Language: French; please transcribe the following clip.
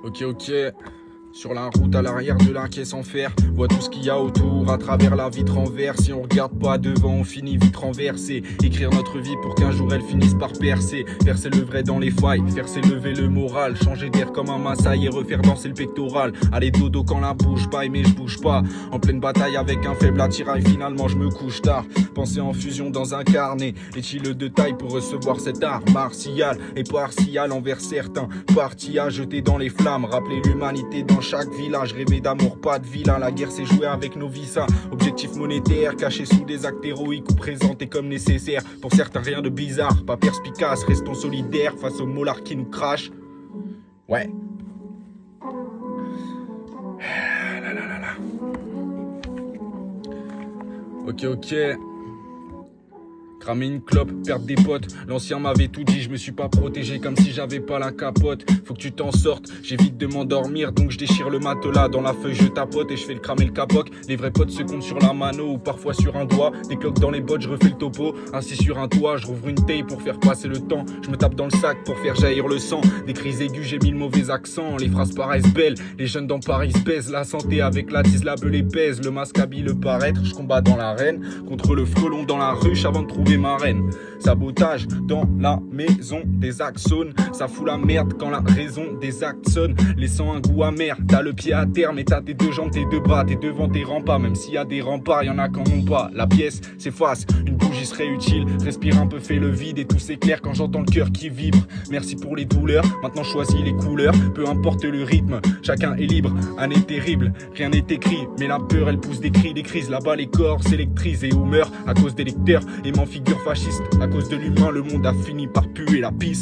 Ok, sur la route à l'arrière de la caisse en fer, vois tout ce qu'il y a autour à travers la vitre en verre. Si on regarde pas devant, on finit vite renversé. Écrire notre vie pour qu'un jour elle finisse par percer. Verser le vrai dans les failles, faire s'élever le moral. Changer d'air comme un Maasai et refaire danser le pectoral. Aller dodo quand la bouche baille mais je bouge pas. En pleine bataille avec un faible attirail, finalement je me couche tard. Penser en fusion dans un carnet. Est-il de taille pour recevoir cette art martial et partial envers certains? Parti à jeter dans les flammes, rappeler l'humanité dans chaque village. Rêver d'amour, pas de vilain. La guerre c'est jouer avec nos visas. Objectif monétaire caché sous des actes héroïques ou présentés comme nécessaires. Pour certains rien de bizarre, pas perspicace. Restons solidaires face aux mollards qui nous crachent. Ouais. Ok. Cramer une clope, perdre des potes. L'ancien m'avait tout dit, je me suis pas protégé comme si j'avais pas la capote. Faut que tu t'en sortes, j'évite de m'endormir. Donc je déchire le matelas, dans la feuille je tapote et je fais le cramer le capoc. Les vrais potes se comptent sur la mano ou parfois sur un doigt. Des cloques dans les bottes, je refais le topo. Assis sur un toit, je rouvre une taille pour faire passer le temps. Je me tape dans le sac pour faire jaillir le sang. Des crises aiguës, j'ai mis le mauvais accent. Les phrases paraissent belles, les jeunes dans Paris se baisent. La santé avec la tise, la beule épaisse. Le masque habille le paraître, je combats dans l'arène. Contre le frelon dans la ruche avant de trouver ma reine. Sabotage dans la maison des axones. Ça fout la merde quand la raison des actes sonne, laissant un goût amer. T'as le pied à terre mais t'as tes deux jambes, tes deux bras. T'es devant tes remparts, même s'il y a des remparts, y'en a qui en ont pas. La pièce s'efface, une bougie serait utile. Respire un peu, fais le vide et tout s'éclaire quand j'entends le cœur qui vibre. Merci pour les douleurs, maintenant choisis les couleurs. Peu importe le rythme, chacun est libre. Année terrible, rien n'est écrit, mais la peur elle pousse des cris, des crises. Là-bas les corps s'électrisent et ou meurent à cause des lecteurs et m'en figure fasciste. À cause de l'humain, le monde a fini par puer la pisse.